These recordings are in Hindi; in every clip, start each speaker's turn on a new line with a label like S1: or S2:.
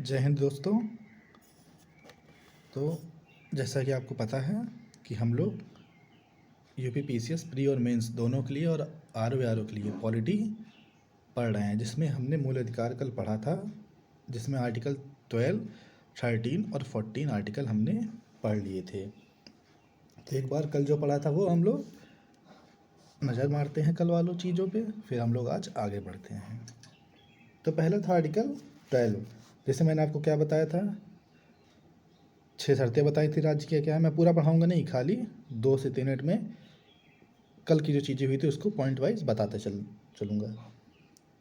S1: जय हिंद दोस्तों। तो जैसा कि आपको पता है कि हम लोग यूपी पीसीएस प्री और मेंस दोनों के लिए और आरओ के लिए पॉलिटी पढ़ रहे हैं, जिसमें हमने मूल अधिकार कल पढ़ा था, जिसमें आर्टिकल 12, 13 और 14 आर्टिकल हमने पढ़ लिए थे। तो एक बार कल जो पढ़ा था वो हम लोग नज़र मारते हैं कल वालों चीज़ों पे, फिर हम लोग आज आगे बढ़ते हैं। तो पहला था आर्टिकल 12, जैसे मैंने आपको क्या बताया था, 6 शर्तें बताई थी राज्य की। क्या है, मैं पूरा पढ़ाऊंगा नहीं, खाली 2 से 3 मिनट में कल की जो चीज़ें हुई थी उसको पॉइंट वाइज बताते चलूँगा।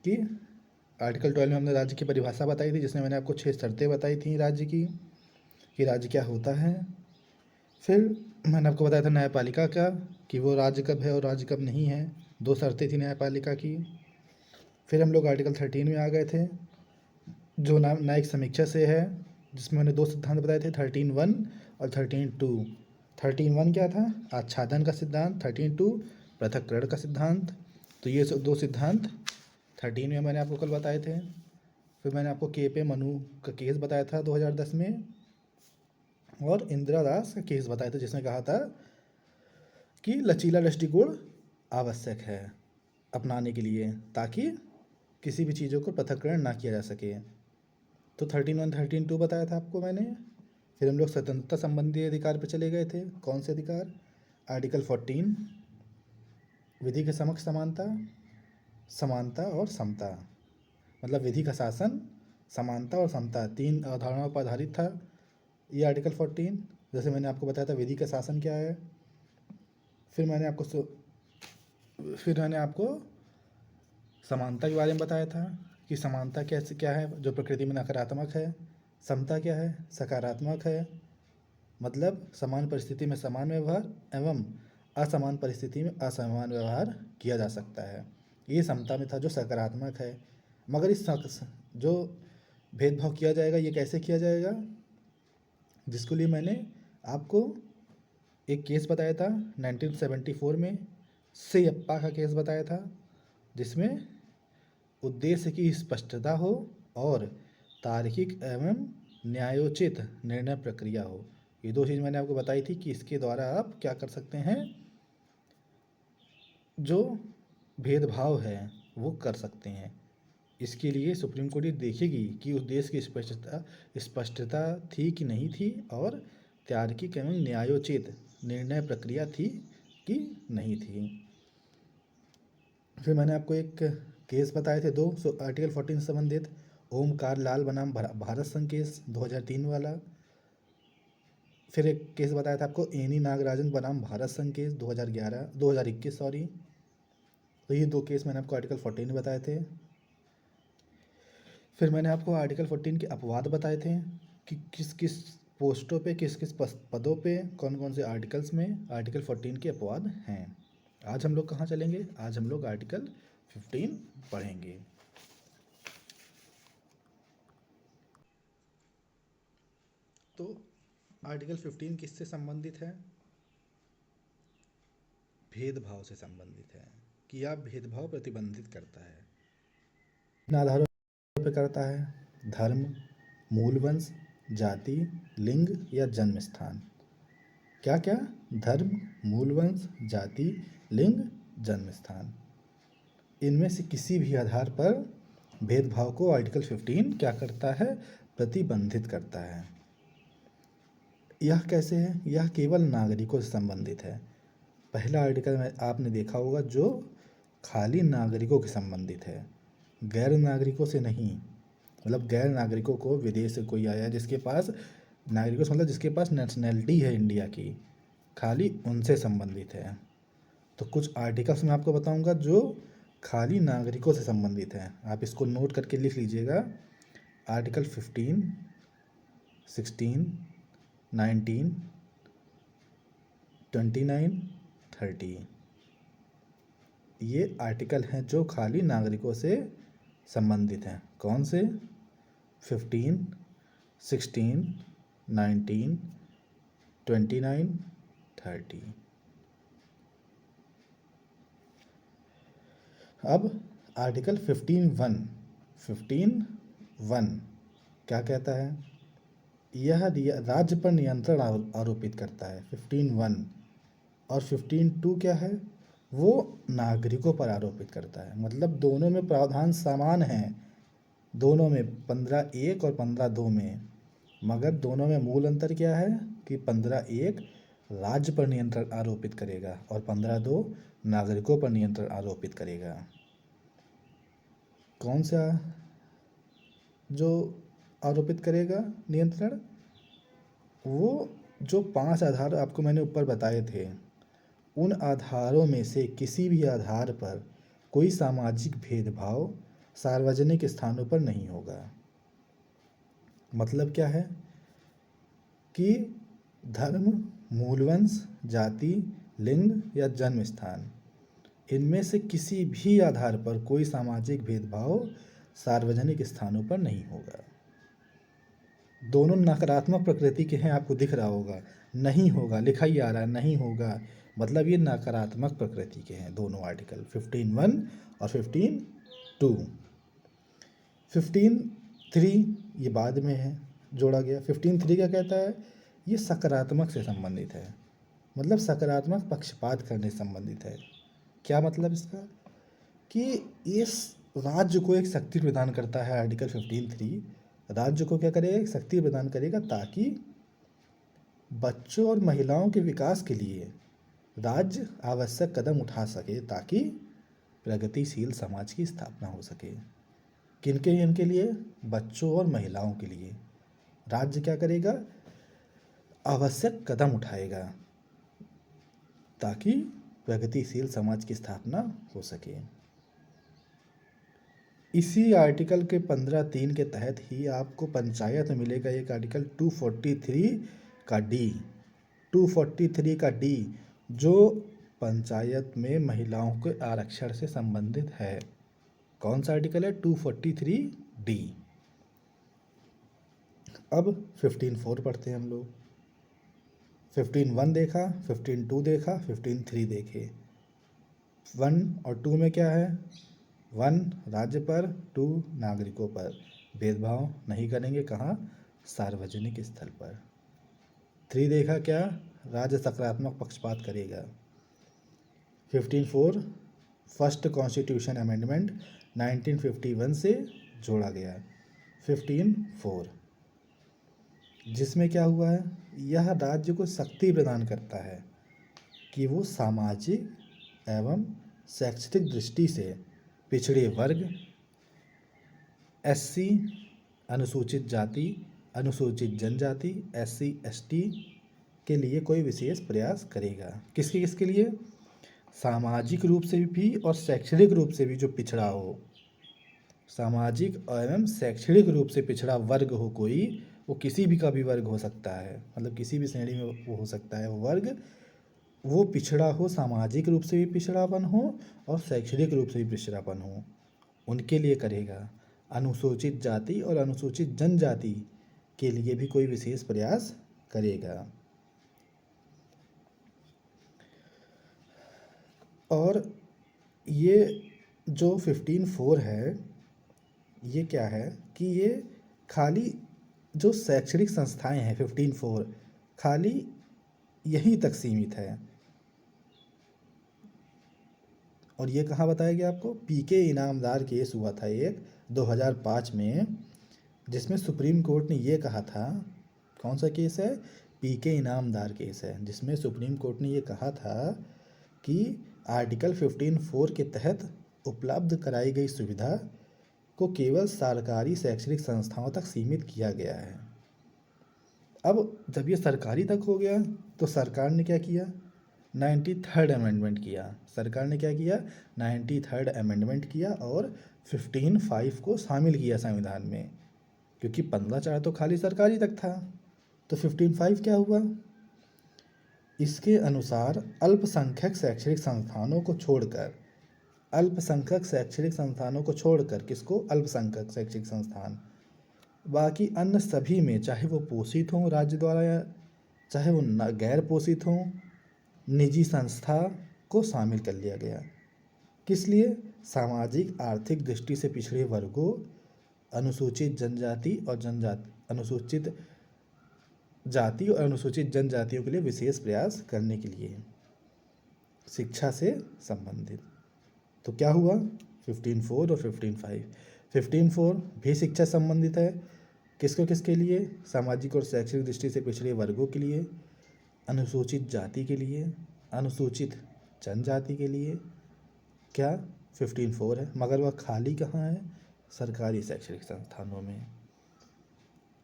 S1: कि आर्टिकल 12 में हमने राज्य की परिभाषा बताई थी, जिसमें मैंने आपको 6 शर्तें बताई थी राज्य की, कि राज्य क्या होता है। फिर मैंने आपको बताया था न्यायपालिका का, कि वो राज्य कब है और राज्य कब नहीं है, 2 शर्तें थी न्यायपालिका की। फिर हम लोग आर्टिकल 13 में आ गए थे, जो न्यायिक समीक्षा से है, जिसमें मैंने 2 सिद्धांत बताए थे, 13(1) और 13(2). 13(1) क्या था, आच्छादन का सिद्धांत, 13(2) पृथक्करण का सिद्धांत। तो ये 2 सिद्धांत 13 में मैंने आपको कल बताए थे। फिर मैंने आपको के पे मनु का केस बताया था 2010 में, और इंदिरा दास का केस बताया था, जिसमें कहा था कि लचीला दृष्टिकोण आवश्यक है अपनाने के लिए, ताकि किसी भी चीज़ों को पृथक्करण ना किया जा सके। तो 13(1) 13(2) बताया था आपको मैंने। फिर हम लोग स्वतंत्रता संबंधी अधिकार पे चले गए थे। कौन से अधिकार, आर्टिकल 14, विधि के समक्ष समानता, समानता और समता, मतलब विधि का शासन, समानता और समता, 3 अवधारणाओं पर आधारित था ये आर्टिकल 14। जैसे मैंने आपको बताया था विधि का शासन क्या है। फिर मैंने आपको समानता के बारे में बताया था, कि समानता कैसे क्या है, जो प्रकृति में नकारात्मक है। समता क्या है, सकारात्मक है, मतलब समान परिस्थिति में समान व्यवहार एवं असमान परिस्थिति में असमान व्यवहार किया जा सकता है। ये समता में था, जो सकारात्मक है। मगर जो भेदभाव किया जाएगा, ये कैसे किया जाएगा, जिसके लिए मैंने आपको एक केस बताया था 1974 में, सेयप्पा का केस बताया था, जिसमें उद्देश्य की स्पष्टता हो और तार्किक एवं न्यायोचित निर्णय प्रक्रिया हो। ये 2 चीज़ मैंने आपको बताई थी कि इसके द्वारा आप क्या कर सकते हैं, जो भेदभाव है वो कर सकते हैं। इसके लिए सुप्रीम कोर्ट ये देखेगी कि उद्देश्य की स्पष्टता थी कि नहीं थी, और तार्किक एवं न्यायोचित निर्णय प्रक्रिया थी कि नहीं थी। फिर मैंने आपको एक केस बताए थे 2 आर्टिकल 14 से संबंधित, ओमकार लाल बनाम भारत संघ केस 2003 वाला। फिर एक केस बताया था आपको एनी नागराजन बनाम भारत संघ केस 2021 सॉरी। तो ये 2 केस मैंने आपको आर्टिकल 14 में बताए थे। फिर मैंने आपको आर्टिकल 14 के अपवाद बताए थे, कि किस किस पोस्टों पे, किस किस पदों पे, कौन कौन से आर्टिकल्स में आर्टिकल 14 के अपवाद हैं। आज हम लोग कहाँ चलेंगे, आज हम लोग आर्टिकल 15 पढ़ेंगे। तो आर्टिकल 15 किससे संबंधित है, भेदभाव से संबंधित है, कि आप भेदभाव प्रतिबंधित करता है। इन आधारों पर करता है, धर्म, मूल वंश, जाति, लिंग या जन्म स्थान। क्या क्या, धर्म, मूल वंश, जाति, लिंग, जन्म स्थान, इनमें से किसी भी आधार पर भेदभाव को आर्टिकल 15 क्या करता है, प्रतिबंधित करता है। यह कैसे है, यह केवल नागरिकों से संबंधित है। पहला आर्टिकल में आपने देखा होगा जो खाली नागरिकों के संबंधित है, गैर नागरिकों से नहीं। मतलब गैर नागरिकों को, विदेश से कोई आया जिसके पास नागरिकों से मतलब जिसके पास नेशनैलिटी है इंडिया की, खाली उनसे संबंधित है। तो कुछ आर्टिकल्स मैं आपको बताऊंगा जो खाली नागरिकों से संबंधित हैं, आप इसको नोट करके लिख लीजिएगा। आर्टिकल 15, 16, 19, 29, 30, ये आर्टिकल हैं जो खाली नागरिकों से संबंधित हैं। कौन से, 15, 16, 19, 29, 30। अब आर्टिकल 15(1), क्या कहता है? यह राज्य पर नियंत्रण आरोपित करता है 15(1) और 15(2) क्या है? वो नागरिकों पर आरोपित करता है। मतलब दोनों में प्रावधान समान हैं, दोनों में 15(1) और 15(2) में, मगर दोनों में मूल अंतर क्या है कि 15(1) राज्य पर नियंत्रण आरोपित करेगा और 15(2) नागरिकों पर नियंत्रण आरोपित करेगा। कौन सा जो आरोपित करेगा नियंत्रण? वो जो 5 आधार आपको मैंने ऊपर बताए थे, उन आधारों में से किसी भी आधार पर कोई सामाजिक भेदभाव सार्वजनिक स्थानों पर नहीं होगा। मतलब क्या है कि धर्म, मूलवंश, जाति, लिंग या जन्म स्थान, इनमें से किसी भी आधार पर कोई सामाजिक भेदभाव सार्वजनिक स्थानों पर नहीं होगा। दोनों नकारात्मक प्रकृति के हैं, आपको दिख रहा होगा। नहीं होगा लिखा ही आ रहा है, नहीं होगा, मतलब ये नकारात्मक प्रकृति के हैं दोनों आर्टिकल 15(1) और 15(2). 15(3) ये बाद में है, जोड़ा गया। 15(3) क्या कहता है? ये सकारात्मक से संबंधित है, मतलब सकारात्मक पक्षपात करने से संबंधित है। क्या मतलब इसका? कि इस राज्य को एक शक्ति प्रदान करता है आर्टिकल 15(3). राज्य को क्या करेगा? एक शक्ति प्रदान करेगा ताकि बच्चों और महिलाओं के विकास के लिए राज्य आवश्यक कदम उठा सके ताकि प्रगतिशील समाज की स्थापना हो सके। किनके इनके लिए? बच्चों और महिलाओं के लिए राज्य क्या करेगा? आवश्यक कदम उठाएगा ताकि प्रगतिशील समाज की स्थापना हो सके। इसी आर्टिकल के 15(3) के तहत ही आपको पंचायत में मिलेगा एक आर्टिकल 243 का डी, 243 का डी, जो पंचायत में महिलाओं के आरक्षण से संबंधित है। कौन सा आर्टिकल है? 243 डी। अब 15(4) पढ़ते हैं हम लोग। 15(1) देखा, 15(2) देखा, 15(3) देखे। 1 और 2 में क्या है? 1 राज्य पर, 2 नागरिकों पर भेदभाव नहीं करेंगे। कहाँ? सार्वजनिक स्थल पर। 3 देखा क्या? राज्य सकारात्मक पक्षपात करेगा। 15(4) फर्स्ट कॉन्स्टिट्यूशन अमेंडमेंट 1951 से जोड़ा गया 15(4), जिसमें क्या हुआ है? यह राज्य को शक्ति प्रदान करता है कि वो सामाजिक एवं शैक्षणिक दृष्टि से पिछड़े वर्ग, SC, अनुसूचित जाति, अनुसूचित जनजाति, SC ST के लिए कोई विशेष प्रयास करेगा। किसके किसके लिए? सामाजिक रूप से भी और शैक्षणिक रूप से भी जो पिछड़ा हो, सामाजिक एवं शैक्षणिक रूप से पिछड़ा वर्ग हो कोई, वो किसी भी का भी वर्ग हो सकता है, मतलब किसी भी श्रेणी में वो हो सकता है वो वर्ग, वो पिछड़ा हो, सामाजिक रूप से भी पिछड़ापन हो और शैक्षणिक रूप से भी पिछड़ापन हो, उनके लिए करेगा। अनुसूचित जाति और अनुसूचित जनजाति के लिए भी कोई विशेष प्रयास करेगा। और ये जो 15(4) है, ये क्या है कि ये खाली जो शैक्षणिक संस्थाएं हैं 15(4) खाली यहीं तक सीमित है। और ये कहाँ बताया गया आपको? PK इनामदार केस हुआ था एक 2005 में, जिसमें सुप्रीम कोर्ट ने ये कहा था। कौन सा केस है? PK इनामदार केस है, जिसमें सुप्रीम कोर्ट ने ये कहा था कि आर्टिकल 15(4) के तहत उपलब्ध कराई गई सुविधा को केवल सरकारी शैक्षणिक संस्थाओं तक सीमित किया गया है। अब जब ये सरकारी तक हो गया तो सरकार ने क्या किया? 93rd अमेंडमेंट किया। सरकार ने क्या किया? 93rd अमेंडमेंट किया और 15(5) को शामिल किया संविधान में, क्योंकि 15(4) तो खाली सरकारी तक था। तो 15(5) क्या हुआ? इसके अनुसार अल्पसंख्यक शैक्षणिक संस्थानों को छोड़कर, अल्पसंख्यक शैक्षणिक संस्थानों को छोड़कर, किसको? अल्पसंख्यक शैक्षणिक संस्थान, बाकी अन्य सभी में, चाहे वो पोषित हों राज्य द्वारा या चाहे वो गैर पोषित हों, निजी संस्था को शामिल कर लिया गया। किस लिए? सामाजिक आर्थिक दृष्टि से पिछड़े वर्गों अनुसूचित जनजाति और अनुसूचित जाति और अनुसूचित जनजातियों के लिए विशेष प्रयास करने के लिए शिक्षा से संबंधित। तो क्या हुआ 15.4 और 15.5। 15.4 भी शिक्षा संबंधित है, किसके लिए, सामाजिक और शैक्षणिक दृष्टि से पिछड़े वर्गों के लिए, अनुसूचित जाति के लिए, अनुसूचित जनजाति के लिए। क्या 15.4 है, मगर वह खाली कहाँ है, सरकारी शैक्षणिक संस्थानों में।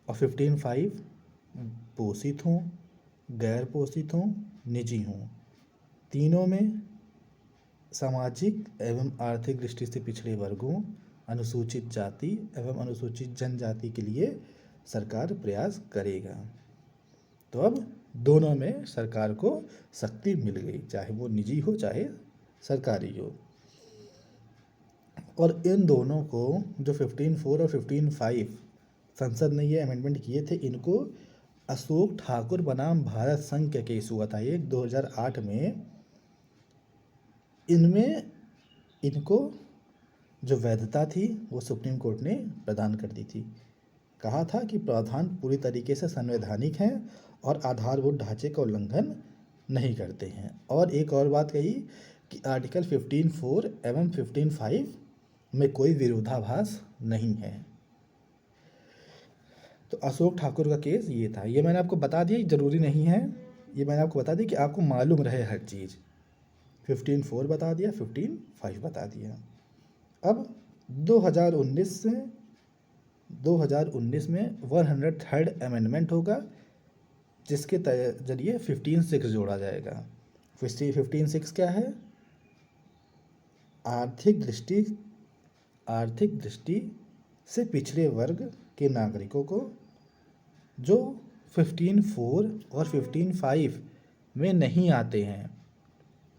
S1: और 15.5 पोषित हों, गैर पोषित हों, निजी हों, तीनों में सामाजिक एवं आर्थिक दृष्टि से पिछड़े वर्गों, अनुसूचित जाति एवं अनुसूचित जनजाति के लिए सरकार प्रयास करेगा। तो अब दोनों में सरकार को शक्ति मिल गई, चाहे वो निजी हो चाहे सरकारी हो। और इन दोनों को जो 15.4 और 15.5 संसद ने ये अमेंडमेंट किए थे, इनको अशोक ठाकुर बनाम भारत संघ का केस हुआ था एक 2008 में। इनमें इनको जो वैधता थी वो सुप्रीम कोर्ट ने प्रदान कर दी थी। कहा था कि प्रावधान पूरी तरीके से संवैधानिक हैं और आधारभूत ढांचे का उल्लंघन नहीं करते हैं। और एक और बात कही कि आर्टिकल 15.4 एवं 15.5 में कोई विरोधाभास नहीं है। तो अशोक ठाकुर का केस ये था। ये मैंने आपको बता दिया, ज़रूरी नहीं है, ये मैंने आपको बता दिया कि आपको मालूम रहे हर चीज़। 15.4 बता दिया, 15.5 बता दिया। अब 2019 में 103rd अमेंडमेंट होगा, जिसके जरिए 15.6 जोड़ा जाएगा। 15.6 क्या है, आर्थिक दृष्टि से पिछड़े वर्ग के नागरिकों को जो 15.4 और 15.5 में नहीं आते हैं,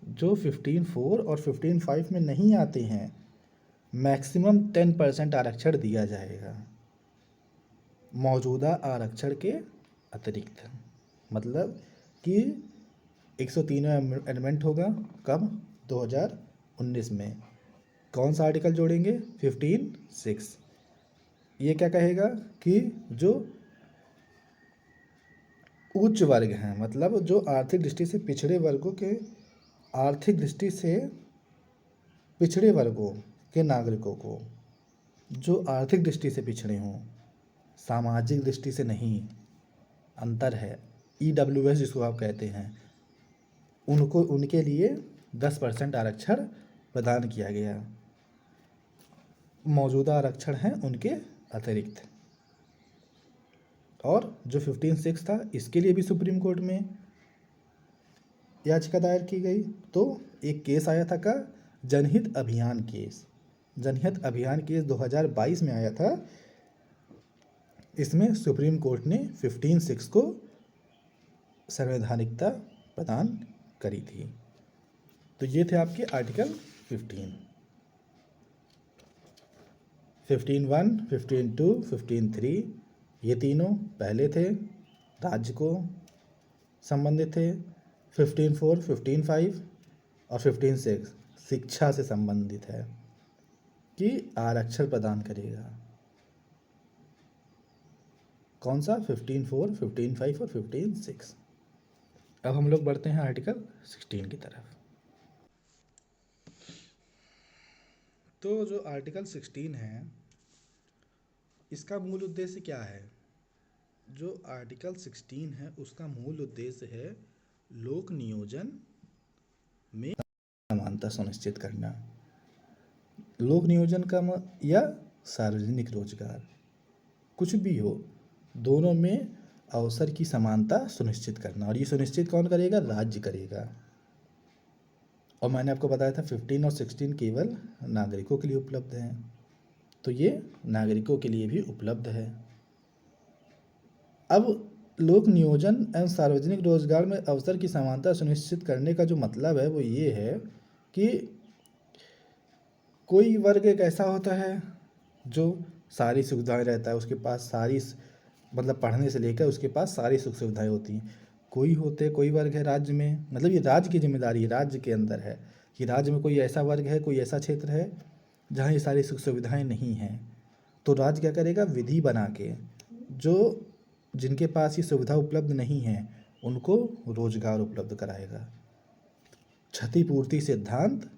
S1: जो 15.4 और 15.5 में नहीं आते हैं, मैक्सिमम 10% आरक्षण दिया जाएगा मौजूदा आरक्षण के अतिरिक्त। मतलब कि 103वां अमेंडमेंट होगा कब, 2019 में। कौन सा आर्टिकल जोड़ेंगे, 15.6। ये क्या कहेगा कि जो उच्च वर्ग हैं, मतलब जो आर्थिक दृष्टि से पिछड़े वर्गों के, आर्थिक दृष्टि से पिछड़े वर्गों के नागरिकों को, जो आर्थिक दृष्टि से पिछड़े हों, सामाजिक दृष्टि से नहीं, अंतर है, EWS जिसको आप कहते हैं, उनको, उनके लिए 10% आरक्षण प्रदान किया गया, मौजूदा आरक्षण हैं उनके अतिरिक्त। और जो 15.6 था, इसके लिए भी सुप्रीम कोर्ट में याचिका दायर की गई। तो एक केस आया था का जनहित अभियान केस। जनहित अभियान केस 2022 में आया था। इसमें सुप्रीम कोर्ट ने 15.6 को संवैधानिकता प्रदान करी थी। तो ये थे आपके आर्टिकल 15। 15.1, 15.2, 15.3 ये तीनों पहले थे, राज्य को संबंधित थे। 15.4, 15.5 और 15.6 शिक्षा से संबंधित है कि आरक्षण प्रदान करेगा। कौन सा, 15.4, 15.5 और 15.6। अब हम लोग बढ़ते हैं आर्टिकल 16 की तरफ। तो जो आर्टिकल 16 है, इसका मूल उद्देश्य क्या है? जो आर्टिकल 16 है उसका मूल उद्देश्य है लोक नियोजन में समानता सुनिश्चित करना। लोक नियोजन का या सार्वजनिक रोजगार, कुछ भी हो, दोनों में अवसर की समानता सुनिश्चित करना। और ये सुनिश्चित कौन करेगा? राज्य करेगा। और मैंने आपको बताया था 15 और 16 केवल नागरिकों के लिए उपलब्ध हैं, तो ये नागरिकों के लिए भी उपलब्ध है। अब लोक नियोजन एवं सार्वजनिक रोजगार में अवसर की समानता सुनिश्चित करने का जो मतलब है वो ये है कि कोई वर्ग एक ऐसा होता है जो सारी सुविधाएं रहता है, उसके पास सारी, मतलब पढ़ने से लेकर उसके पास सारी सुख सुविधाएं होती हैं। कोई वर्ग है राज्य में, मतलब ये राज्य की जिम्मेदारी है, राज्य के अंदर है कि राज्य में कोई ऐसा वर्ग है, कोई ऐसा क्षेत्र है जहाँ ये सारी सुख सुविधाएं नहीं हैं, तो राज्य क्या करेगा, विधि बना के जो जिनके पास ये सुविधा उपलब्ध नहीं है उनको रोजगार उपलब्ध कराएगा। क्षतिपूर्ति सिद्धांत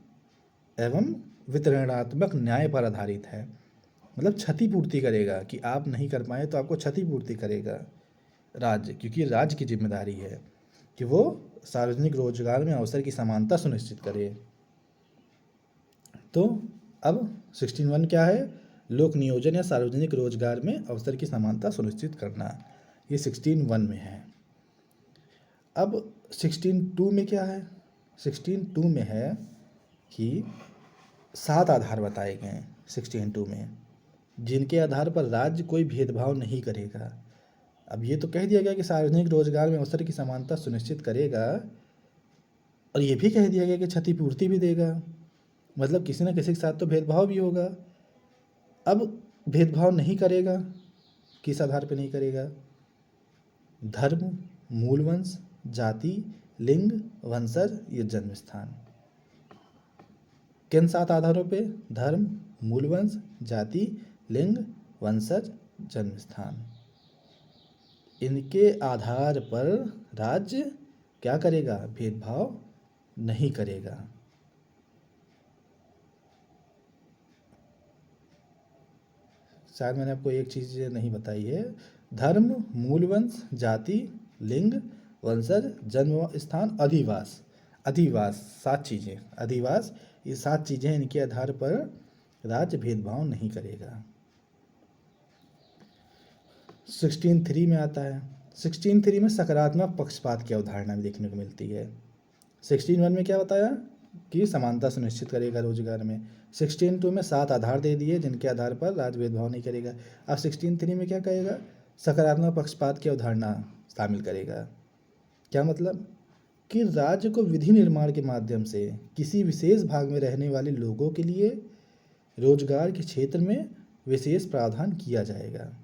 S1: एवं वितरणात्मक न्याय पर आधारित है। मतलब क्षतिपूर्ति करेगा कि आप नहीं कर पाए तो आपको क्षतिपूर्ति करेगा राज्य, क्योंकि राज्य की जिम्मेदारी है कि वो सार्वजनिक रोजगार में अवसर की समानता सुनिश्चित करे। तो अब 16(1) क्या है, लोक नियोजन या सार्वजनिक रोजगार में अवसर की समानता सुनिश्चित करना, ये 16(1) में है। अब 16(2) में क्या है, 16(2) में है कि 7 आधार बताए गए हैं 16(2) में, जिनके आधार पर राज्य कोई भेदभाव नहीं करेगा। अब ये तो कह दिया गया कि सार्वजनिक रोजगार में अवसर की समानता सुनिश्चित करेगा, और ये भी कह दिया गया कि क्षतिपूर्ति भी देगा, मतलब किसी न किसी के साथ तो भेदभाव भी होगा। अब भेदभाव नहीं करेगा, किस आधार पे नहीं करेगा, धर्म, मूल वंश, जाति, लिंग, वंशज या जन्म स्थान। किन 7 आधारों पे, धर्म, मूल वंश, जाति, लिंग, वंशज, जन्म स्थान। इनके आधार पर राज्य क्या करेगा, भेदभाव नहीं करेगा। शायद मैंने आपको एक चीज़ नहीं बताई है, धर्म, मूल वंश, जाति, लिंग, वंशज, जन्म स्थान, अधिवास। अधिवास 7 चीज़ें, अधिवास, ये 7 चीज़ें, इनके आधार पर राज्य भेदभाव नहीं करेगा। 16(3) में आता है, 16(3) में सकारात्मक पक्षपात की अवधारणा भी देखने को मिलती है। 16(1) में क्या बताया कि समानता सुनिश्चित करेगा रोजगार में। 16(2) में 7 आधार दे दिए जिनके आधार पर राज्य भेदभाव नहीं करेगा। अब 16(3) में क्या कहेगा, सकारात्मक पक्षपात की अवधारणा शामिल करेगा। क्या मतलब कि राज्य को विधि निर्माण के माध्यम से किसी विशेष भाग में रहने वाले लोगों के लिए रोजगार के क्षेत्र में विशेष प्रावधान किया जाएगा।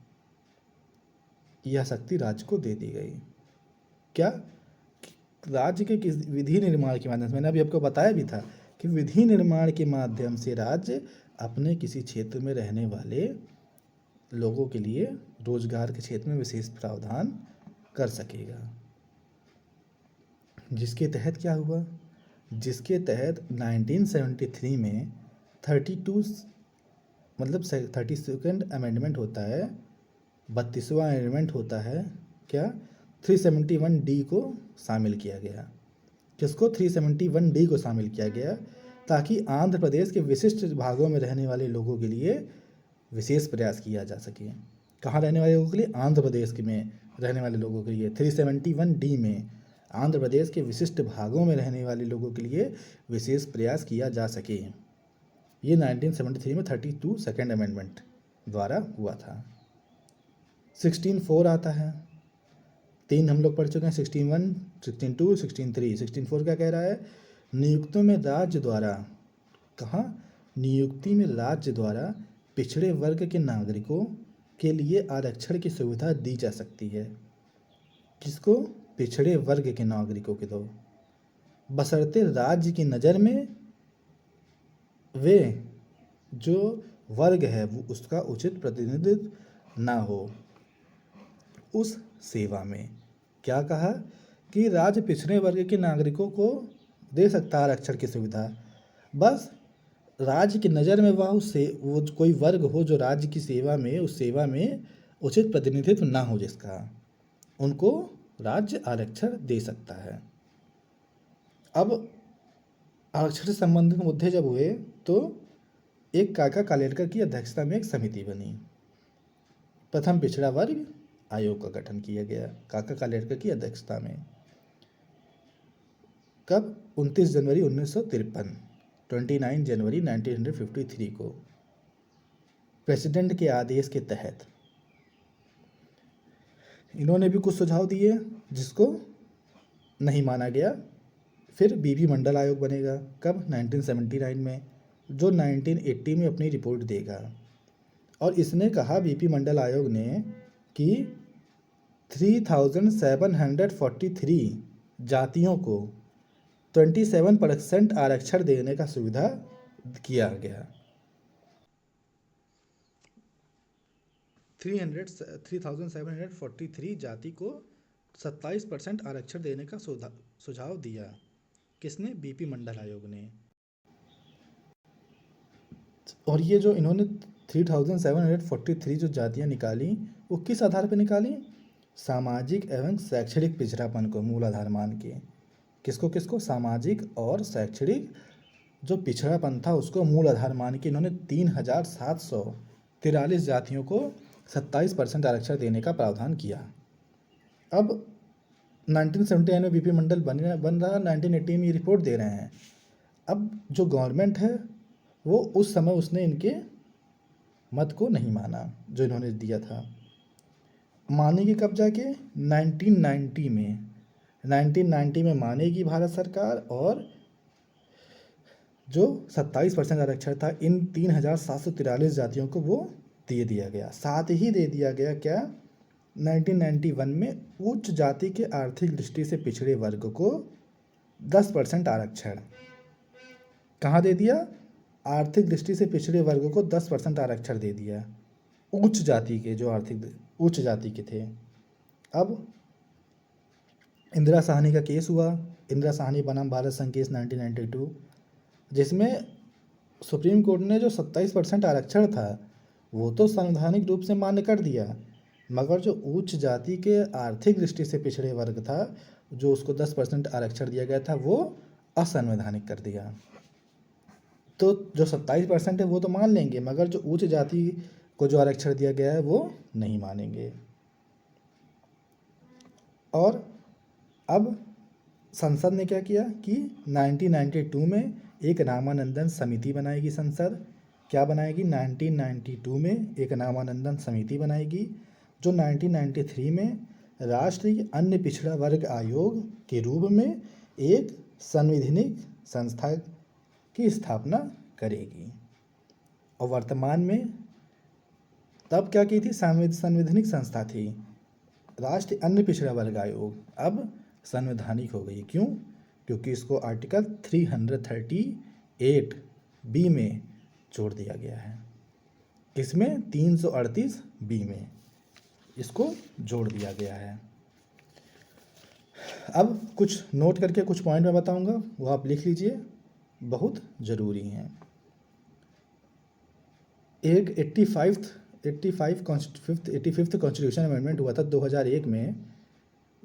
S1: यह शक्ति राज्य को दे दी गई। क्या, राज्य के किस विधि निर्माण के माध्यम से, मैंने अभी आपको बताया भी था कि विधि निर्माण के माध्यम से राज्य अपने किसी क्षेत्र में रहने वाले लोगों के लिए रोजगार के क्षेत्र में विशेष प्रावधान कर सकेगा। जिसके तहत क्या हुआ, जिसके तहत 1973 में 32 मतलब 32वां अमेंडमेंट होता है, 32वां अमेंडमेंट होता है, क्या 371D को शामिल किया गया। किसको, 371D को शामिल किया गया, ताकि आंध्र प्रदेश के विशिष्ट भागों में रहने वाले लोगों के लिए विशेष प्रयास किया जा सके। कहाँ रहने वाले लोगों के लिए, आंध्र प्रदेश में रहने वाले लोगों के लिए 371D में आंध्र प्रदेश के विशिष्ट भागों में रहने वाले लोगों के लिए विशेष प्रयास किया जा सके। ये 1973 में 32nd अमेंडमेंट द्वारा हुआ था। 16(4) आता है, 3 हम लोग पढ़ चुके हैं, 16(1), 16(2), 16(3). 16(4) क्या कह रहा है, नियुक्तियों में राज्य द्वारा, कहाँ, नियुक्ति में राज्य द्वारा पिछड़े वर्ग के नागरिकों के लिए आरक्षण की सुविधा दी जा सकती है। किसको, पिछड़े वर्ग के नागरिकों के दो, बशर्ते राज्य की नज़र में वे जो वर्ग है वो उसका उचित प्रतिनिधित्व ना हो उस सेवा में। क्या कहा कि राज्य पिछड़े वर्ग के नागरिकों को दे सकता है आरक्षण की सुविधा, बस राज्य की नज़र में वो कोई वर्ग हो जो राज्य की सेवा में, उस सेवा में उचित प्रतिनिधित्व ना हो जिसका, उनको राज्य आरक्षण दे सकता है। अब आरक्षण से संबंधित मुद्दे जब हुए तो एक काका कालेलकर की अध्यक्षता में एक समिति बनी, प्रथम पिछड़ा वर्ग आयोग का गठन किया गया काका कालेलकर की अध्यक्षता में। कब, 29 जनवरी 1953, 29 जनवरी 1953 को प्रेसिडेंट के आदेश के तहत इन्होंने भी कुछ सुझाव दिए जिसको नहीं माना गया। फिर बीपी मंडल आयोग बनेगा, कब, 1979 में, जो 1980 में अपनी रिपोर्ट देगा। और इसने कहा, बीपी मंडल आयोग ने, कि 3743 जातियों को 27% आरक्षण देने का सुविधा किया गया। 3743 जाति को 27% आरक्षण देने का सुझाव दिया। किसने? बीपी मंडल आयोग ने। और ये जो इन्होंने 3743 जो जातियां निकाली वो किस आधार पर निकाली? सामाजिक एवं शैक्षणिक पिछड़ापन को मूल आधार मान के। किसको किसको? सामाजिक और शैक्षणिक जो पिछड़ापन था उसको मूल आधार मान के इन्होंने 3743 जातियों को 27% आरक्षण देने का प्रावधान किया। अब 1979 में बीपी मंडल बन रहा, 1980 में ये रिपोर्ट दे रहे हैं। अब जो गवर्नमेंट है वो उस समय उसने इनके मत को नहीं माना जो इन्होंने दिया था। मानेगी कब जाके? 1990 में मानेगी भारत सरकार, और जो 27% आरक्षण था इन 3743 जातियों को वो दे दिया गया। साथ ही दे दिया गया क्या? 1991 में उच्च जाति के आर्थिक दृष्टि से पिछड़े वर्ग को 10% आरक्षण। कहाँ दे दिया? आर्थिक दृष्टि से पिछड़े वर्ग को 10% आरक्षण दे दिया, उच्च जाति के, जो आर्थिक उच्च जाति के थे। अब इंदिरा साहनी का केस हुआ। इंदिरा साहनी बनाम भारत संघ केस 1992, जिसमें सुप्रीम कोर्ट ने जो 27% आरक्षण था वो तो संवैधानिक रूप से मान्य कर दिया, मगर जो उच्च जाति के आर्थिक दृष्टि से पिछड़े वर्ग था जो उसको 10% आरक्षण दिया गया था वो असंवैधानिक कर दिया। तो जो 27% है वो तो मान लेंगे, मगर जो उच्च जाति को जो आरक्षण दिया गया है वो नहीं मानेंगे। और अब संसद ने क्या किया कि 1992 में एक नामानंदन समिति बनाएगी। संसद क्या बनाएगी? 1992 में एक नामानंदन समिति बनाएगी जो 1993 में राष्ट्रीय अन्य पिछड़ा वर्ग आयोग के रूप में एक संवैधानिक संस्था की स्थापना करेगी। और वर्तमान में तब क्या की थी? संवैधानिक संस्था थी राष्ट्रीय अन्य पिछड़ा वर्ग आयोग, अब संवैधानिक हो गई। क्यों? क्योंकि इसको आर्टिकल 338 बी में जोड़ दिया गया है। इसमें 338 बी में इसको जोड़ दिया गया है। अब कुछ नोट करके कुछ पॉइंट मैं बताऊंगा, वो आप लिख लीजिए, बहुत ज़रूरी हैं। एक 85th कॉन्स्टिट्यूशन अमेंडमेंट हुआ था 2001 में,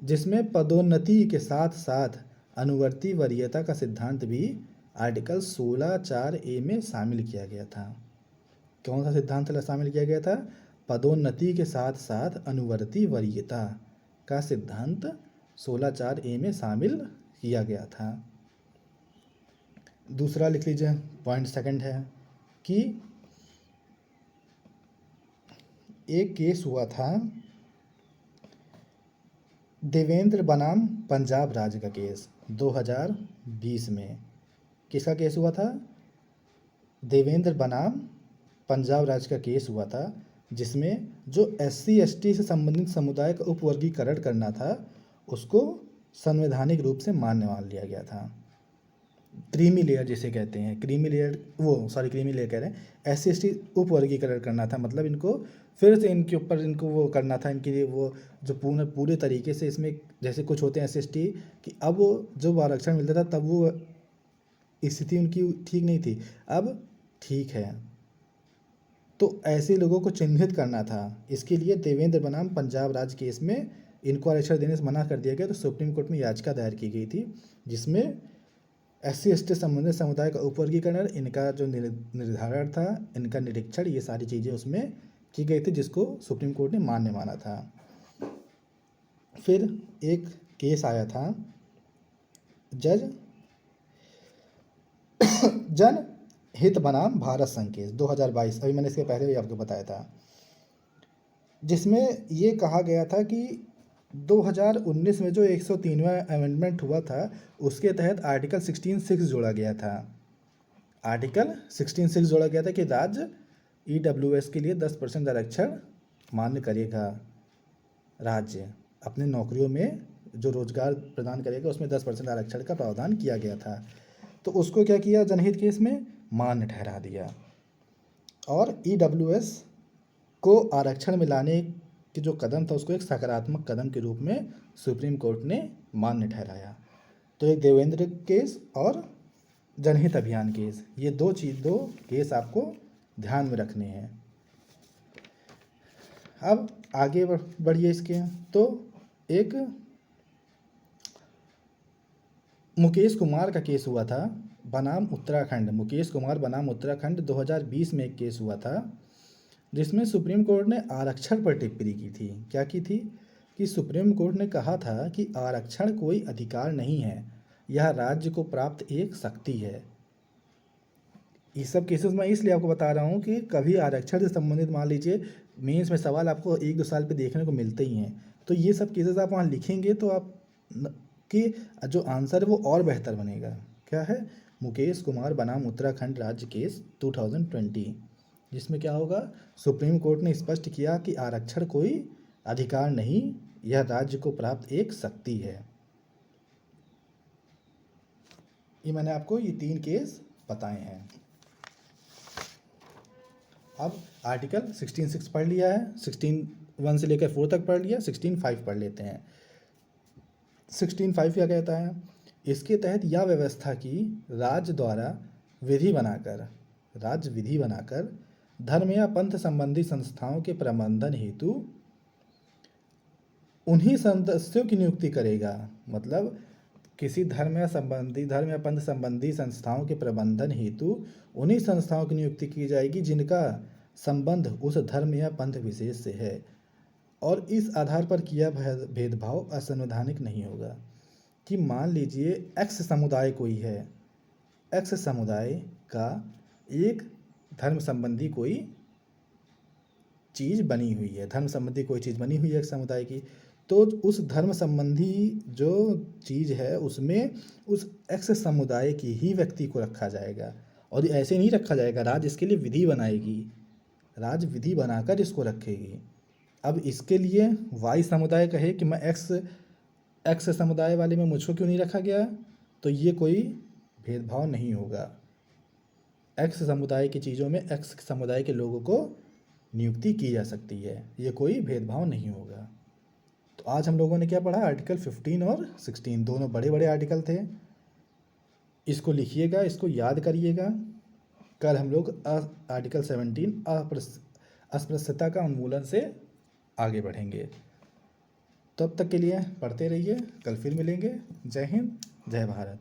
S1: जिसमें पदोन्नति के साथ साथ अनुवर्ती वरीयता का सिद्धांत भी आर्टिकल 16(4)A में शामिल किया गया था। कौन सा सिद्धांत शामिल किया गया था? पदोन्नति के साथ साथ अनुवर्ती वरीयता का सिद्धांत 16(4)A में शामिल किया गया था। दूसरा लिख लीजिए, पॉइंट सेकंड है कि एक केस हुआ था देवेंद्र बनाम पंजाब राज्य का केस 2020 में। किसका केस हुआ था? देवेंद्र बनाम पंजाब राज्य का केस हुआ था, जिसमें जो SC/ST से संबंधित समुदाय का उपवर्गीकरण करना था उसको संवैधानिक रूप से मान्य मान लिया गया था। क्रीमी लेयर जिसे कहते हैं, क्रीमी लेयर कह रहे हैं, SC/ST उपवर्गीकरण करना था, मतलब इनको फिर से इनके ऊपर इनको वो करना था, इनके लिए वो जो पूरे तरीके से इसमें जैसे कुछ होते हैं SC/ST कि अब वो जब आरक्षण मिलता था तब वो स्थिति उनकी ठीक नहीं थी, अब ठीक है, तो ऐसे लोगों को चिन्हित करना था। इसके लिए देवेंद्र बनाम पंजाब राज्य केस में इनको आरक्षण देने से मना कर दिया गया। तो सुप्रीम कोर्ट में याचिका दायर की गई थी जिसमें SC/ST संबंधित समुदाय का उपवर्गीकरण, इनका जो निर्धारण था, इनका निरीक्षण, ये सारी चीज़ें उसमें की गई थी, जिसको सुप्रीम कोर्ट ने मान्य माना था। फिर एक केस आया था जन हित बनाम भारत संघ केस 2022, अभी मैंने इसके पहले भी आपको बताया था, जिसमें ये कहा गया था कि 2019 में जो 103वां अमेंडमेंट हुआ था उसके तहत आर्टिकल 16(6) जोड़ा गया था। आर्टिकल 16(6) जोड़ा गया था कि राज्य EWS के लिए 10% आरक्षण मान्य करेगा। राज्य अपने नौकरियों में जो रोजगार प्रदान करेगा उसमें 10% आरक्षण का प्रावधान किया गया था। तो उसको क्या किया? जनहित केस में मान्य ठहरा दिया। और EWS को आरक्षण में लाने की जो कदम था उसको एक सकारात्मक कदम के रूप में सुप्रीम कोर्ट ने मान्य ठहराया। तो एक देवेंद्र केस और जनहित अभियान केस, ये दो केस आपको ध्यान में रखने हैं। अब आगे बढ़िए इसके। तो एक मुकेश कुमार का केस हुआ था बनाम उत्तराखंड, मुकेश कुमार बनाम उत्तराखंड 2020 में एक केस हुआ था जिसमें सुप्रीम कोर्ट ने आरक्षण पर टिप्पणी की थी। क्या की थी कि सुप्रीम कोर्ट ने कहा था कि आरक्षण कोई अधिकार नहीं है, यह राज्य को प्राप्त एक शक्ति है। ये सब केसेस मैं इसलिए आपको बता रहा हूँ कि कभी आरक्षण से संबंधित मान लीजिए मेंस में सवाल आपको 1-2 साल पे देखने को मिलते ही हैं, तो ये सब केसेस आप वहाँ लिखेंगे तो आप कि जो आंसर है वो और बेहतर बनेगा। क्या है? मुकेश कुमार बनाम उत्तराखंड राज्य केस 2020, जिसमें क्या होगा, सुप्रीम कोर्ट ने स्पष्ट किया कि आरक्षण कोई अधिकार नहीं, यह राज्य को प्राप्त एक शक्ति है। ये मैंने आपको ये 3 केस बताए हैं। अब आर्टिकल 16(6) पढ़ लिया है, 16(1) से लेकर 4 तक पढ़ लिया, 16(5) पढ़ लेते हैं। 16(5) क्या कहता है? इसके तहत यह व्यवस्था की राज्य द्वारा विधि बनाकर धर्म या पंथ संबंधी संस्थाओं के प्रबंधन हेतु उन्हीं सदस्यों की नियुक्ति करेगा। मतलब किसी धर्म या पंथ संबंधी संस्थाओं के प्रबंधन हेतु उन्हीं संस्थाओं की नियुक्ति की जाएगी जिनका संबंध उस धर्म या पंथ विशेष से है, और इस आधार पर किया भेदभाव असंवैधानिक नहीं होगा। कि मान लीजिए एक्स समुदाय कोई है, एक्स समुदाय का एक धर्म संबंधी कोई चीज़ बनी हुई है, एक समुदाय की, तो उस धर्म संबंधी जो चीज़ है उसमें उस एक्स समुदाय की ही व्यक्ति को रखा जाएगा। और ऐसे नहीं रखा जाएगा, राज्य इसके लिए विधि बनाएगी, राज्य विधि बनाकर इसको रखेगी। अब इसके लिए वाई समुदाय कहे कि मैं एक्स समुदाय वाले में मुझको क्यों नहीं रखा गया, तो ये कोई भेदभाव नहीं होगा। एक्स समुदाय की चीज़ों में एक्स समुदाय के लोगों को नियुक्ति की जा सकती है, ये कोई भेदभाव नहीं होगा। तो आज हम लोगों ने क्या पढ़ा? आर्टिकल 15 और 16, दोनों बड़े बड़े आर्टिकल थे। इसको लिखिएगा, इसको याद करिएगा। कल हम लोग आर्टिकल 17 अस्पृश्यता का उन्मूलन से आगे बढ़ेंगे। तब तक के लिए पढ़ते रहिए, कल फिर मिलेंगे। जय हिंद, जय भारत।